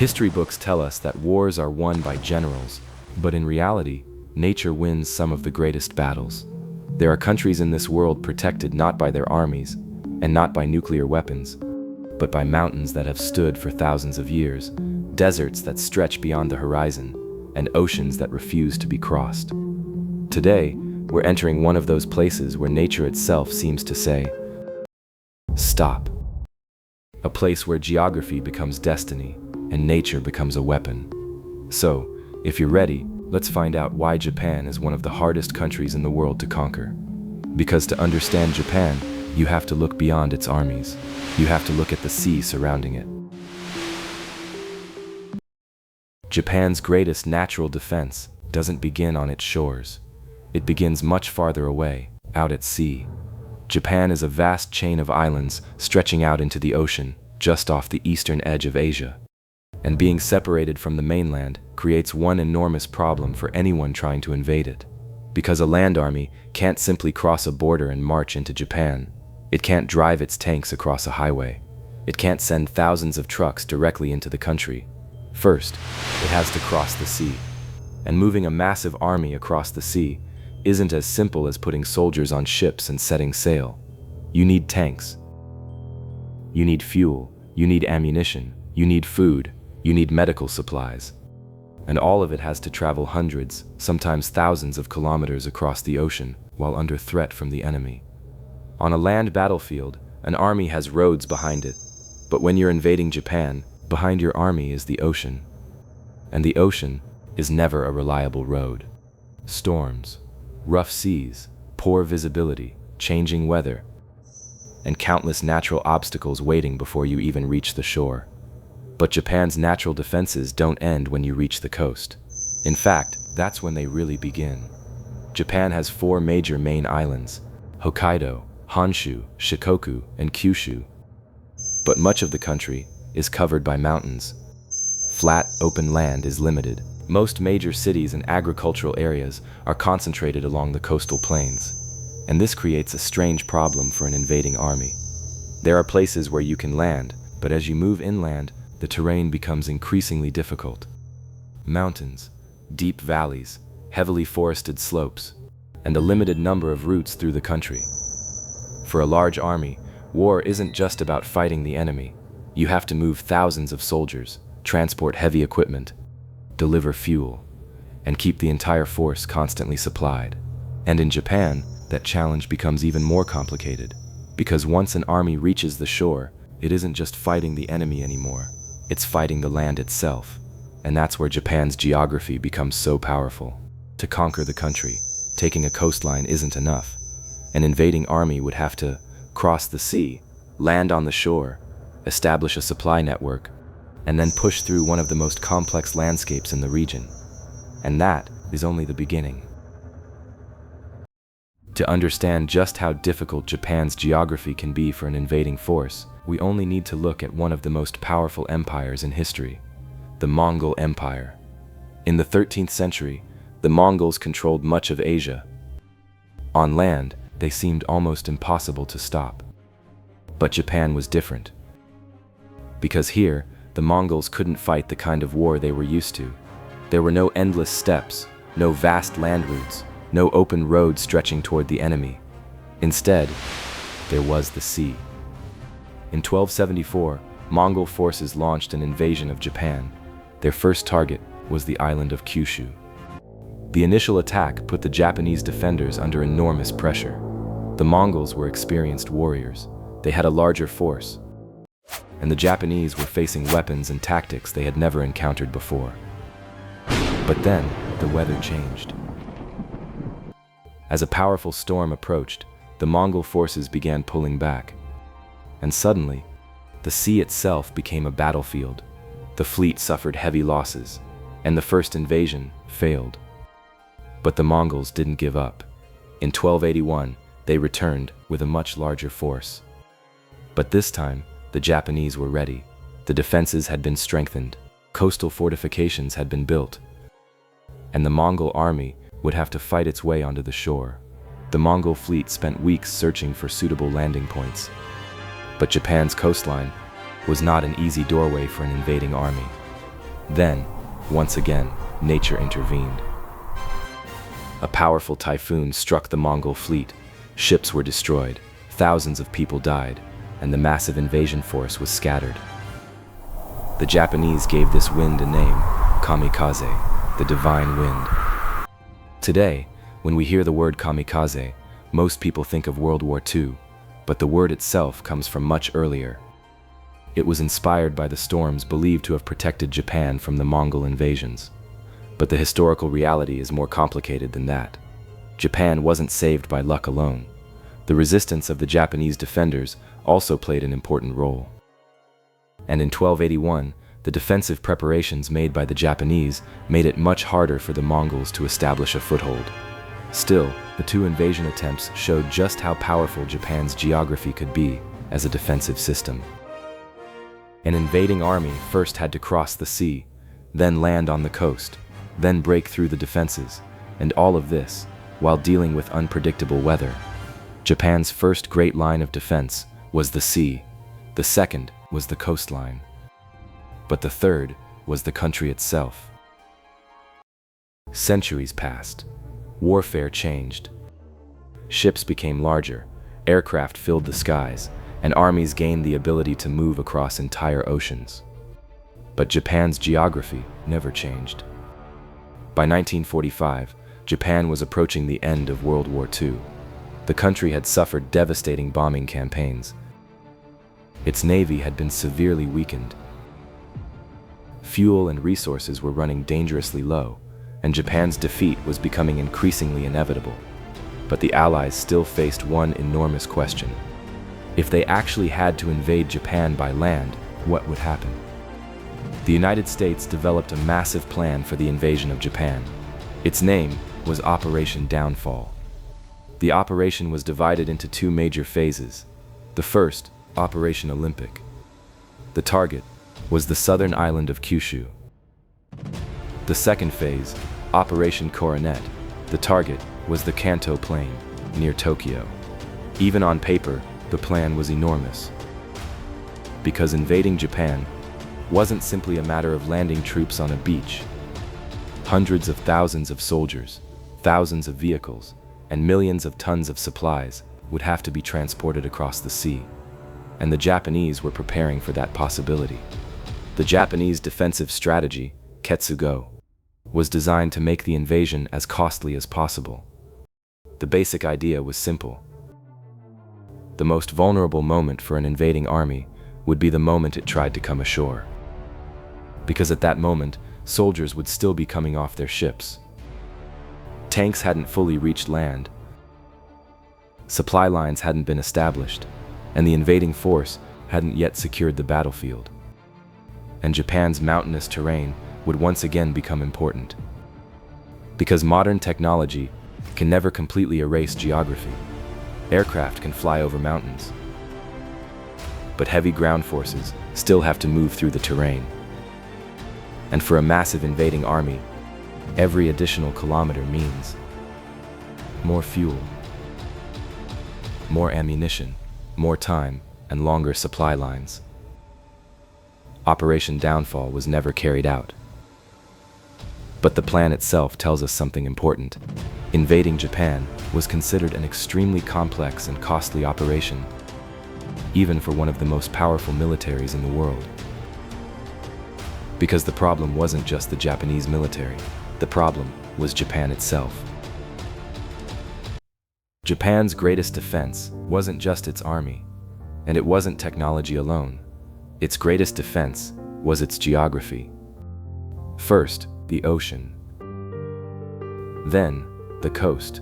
History books tell us that wars are won by generals, but in reality, nature wins some of the greatest battles. There are countries in this world protected not by their armies, and not by nuclear weapons, but by mountains that have stood for thousands of years, deserts that stretch beyond the horizon, and oceans that refuse to be crossed. Today, we're entering one of those places where nature itself seems to say, "Stop." A place where geography becomes destiny, and nature becomes a weapon. So, if you're ready, let's find out why Japan is one of the hardest countries in the world to conquer. Because to understand Japan, you have to look beyond its armies. You have to look at the sea surrounding it. Japan's greatest natural defense doesn't begin on its shores. It begins much farther away, out at sea. Japan is a vast chain of islands stretching out into the ocean, just off the eastern edge of Asia. And being separated from the mainland creates one enormous problem for anyone trying to invade it. Because a land army can't simply cross a border and march into Japan. It can't drive its tanks across a highway. It can't send thousands of trucks directly into the country. First, it has to cross the sea. And moving a massive army across the sea isn't as simple as putting soldiers on ships and setting sail. You need tanks. You need fuel. You need ammunition. You need food. You need medical supplies. And all of it has to travel hundreds, sometimes thousands of kilometers across the ocean while under threat from the enemy. On a land battlefield, an army has roads behind it. But when you're invading Japan, behind your army is the ocean. And the ocean is never a reliable road. Storms, rough seas, poor visibility, changing weather, and countless natural obstacles waiting before you even reach the shore. But Japan's natural defenses don't end when you reach the coast. In fact, that's when they really begin. Japan has 4 major main islands: Hokkaido, Honshu, Shikoku, and Kyushu. But much of the country is covered by mountains. Flat, open land is limited. Most major cities and agricultural areas are concentrated along the coastal plains. And this creates a strange problem for an invading army. There are places where you can land, but as you move inland, the terrain becomes increasingly difficult. Mountains, deep valleys, heavily forested slopes, and a limited number of routes through the country. For a large army, war isn't just about fighting the enemy. You have to move thousands of soldiers, transport heavy equipment, deliver fuel, and keep the entire force constantly supplied. And in Japan, that challenge becomes even more complicated, because once an army reaches the shore, it isn't just fighting the enemy anymore. It's fighting the land itself, and that's where Japan's geography becomes so powerful. To conquer the country, taking a coastline isn't enough. An invading army would have to cross the sea, land on the shore, establish a supply network, and then push through one of the most complex landscapes in the region. And that is only the beginning. To understand just how difficult Japan's geography can be for an invading force, we only need to look at one of the most powerful empires in history, the Mongol Empire. In the 13th century, the Mongols controlled much of Asia. On land, they seemed almost impossible to stop. But Japan was different. Because here, the Mongols couldn't fight the kind of war they were used to. There were no endless steppes, no vast land routes, no open roads stretching toward the enemy. Instead, there was the sea. In 1274, Mongol forces launched an invasion of Japan. Their first target was the island of Kyushu. The initial attack put the Japanese defenders under enormous pressure. The Mongols were experienced warriors. They had a larger force, and the Japanese were facing weapons and tactics they had never encountered before. But then, the weather changed. As a powerful storm approached, the Mongol forces began pulling back. And suddenly, the sea itself became a battlefield. The fleet suffered heavy losses, and the first invasion failed. But the Mongols didn't give up. In 1281, they returned with a much larger force. But this time, the Japanese were ready. The defenses had been strengthened, coastal fortifications had been built, and the Mongol army would have to fight its way onto the shore. The Mongol fleet spent weeks searching for suitable landing points. But Japan's coastline was not an easy doorway for an invading army. Then, once again, nature intervened. A powerful typhoon struck the Mongol fleet. Ships were destroyed, thousands of people died, and the massive invasion force was scattered. The Japanese gave this wind a name, kamikaze, the divine wind. Today, when we hear the word kamikaze, most people think of World War II, but the word itself comes from much earlier. It was inspired by the storms believed to have protected Japan from the Mongol invasions. But the historical reality is more complicated than that. Japan wasn't saved by luck alone. The resistance of the Japanese defenders also played an important role. And in 1281, the defensive preparations made by the Japanese made it much harder for the Mongols to establish a foothold. Still, the two invasion attempts showed just how powerful Japan's geography could be as a defensive system. An invading army first had to cross the sea, then land on the coast, then break through the defenses, and all of this while dealing with unpredictable weather. Japan's first great line of defense was the sea, the second was the coastline, but the third was the country itself. Centuries passed. Warfare changed. Ships became larger, aircraft filled the skies, and armies gained the ability to move across entire oceans. But Japan's geography never changed. By 1945, Japan was approaching the end of World War II. The country had suffered devastating bombing campaigns. Its navy had been severely weakened. Fuel and resources were running dangerously low, and Japan's defeat was becoming increasingly inevitable. But the Allies still faced one enormous question. If they actually had to invade Japan by land, what would happen? The United States developed a massive plan for the invasion of Japan. Its name was Operation Downfall. The operation was divided into two major phases. The first, Operation Olympic. The target was the southern island of Kyushu. The second phase, Operation Coronet. The target was the Kanto Plain, near Tokyo. Even on paper, the plan was enormous. Because invading Japan wasn't simply a matter of landing troops on a beach. Hundreds of thousands of soldiers, thousands of vehicles, and millions of tons of supplies would have to be transported across the sea. And the Japanese were preparing for that possibility. The Japanese defensive strategy, Ketsugo, was designed to make the invasion as costly as possible. The basic idea was simple. The most vulnerable moment for an invading army would be the moment it tried to come ashore. Because at that moment, soldiers would still be coming off their ships. Tanks hadn't fully reached land. Supply lines hadn't been established, and the invading force hadn't yet secured the battlefield. And Japan's mountainous terrain would once again become important. Because modern technology can never completely erase geography. Aircraft can fly over mountains, but heavy ground forces still have to move through the terrain. And for a massive invading army, every additional kilometer means more fuel, more ammunition, more time, and longer supply lines. Operation Downfall was never carried out. But the plan itself tells us something important. Invading Japan was considered an extremely complex and costly operation, even for one of the most powerful militaries in the world. Because the problem wasn't just the Japanese military, the problem was Japan itself. Japan's greatest defense wasn't just its army, and it wasn't technology alone. Its greatest defense was its geography. First, the ocean. Then, the coast.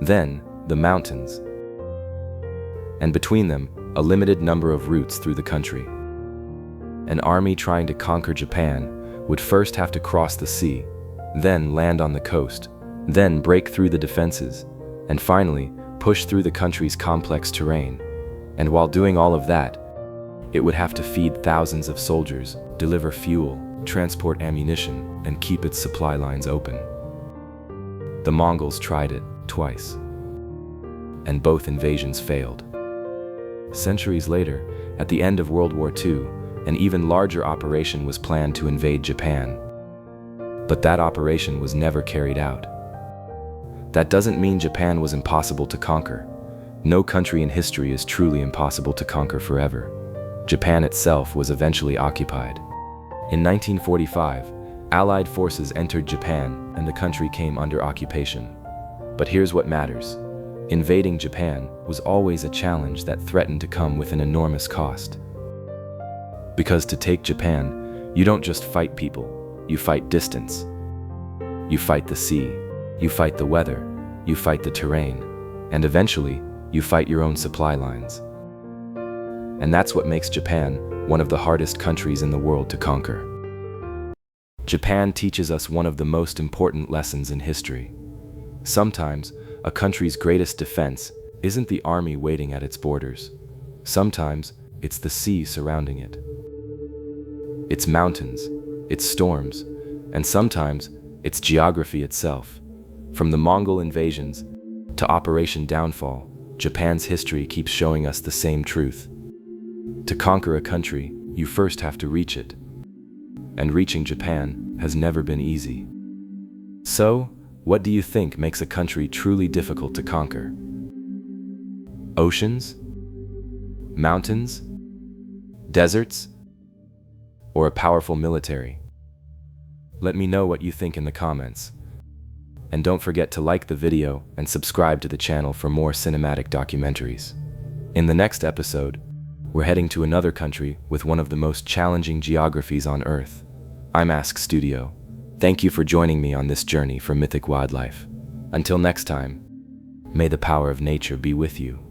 Then, the mountains. And between them, a limited number of routes through the country. An army trying to conquer Japan would first have to cross the sea, then land on the coast, then break through the defenses, and finally push through the country's complex terrain. And while doing all of that, it would have to feed thousands of soldiers, deliver fuel, transport ammunition, and keep its supply lines open. The Mongols tried it twice, and both invasions failed. Centuries later, at the end of World War II, An even larger operation was planned to invade Japan. But that operation was never carried out. That doesn't mean Japan was impossible to conquer. No country in history is truly impossible to conquer forever. Japan itself was eventually occupied. In 1945, Allied forces entered Japan and the country came under occupation. But here's what matters. Invading Japan was always a challenge that threatened to come with an enormous cost. Because to take Japan, you don't just fight people, you fight distance. You fight the sea, you fight the weather, you fight the terrain, and eventually, you fight your own supply lines. And that's what makes Japan one of the hardest countries in the world to conquer. Japan teaches us one of the most important lessons in history. Sometimes, a country's greatest defense isn't the army waiting at its borders. Sometimes, it's the sea surrounding it. It's mountains, it's storms, and sometimes, it's geography itself. From the Mongol invasions to Operation Downfall, Japan's history keeps showing us the same truth. To conquer a country, you first have to reach it. And reaching Japan has never been easy. So, what do you think makes a country truly difficult to conquer? Oceans? Mountains? Deserts? Or a powerful military? Let me know what you think in the comments. And don't forget to like the video and subscribe to the channel for more cinematic documentaries. In the next episode, we're heading to another country with one of the most challenging geographies on Earth. I'm Ask Studio. Thank you for joining me on this journey for mythic wildlife. Until next time, may the power of nature be with you.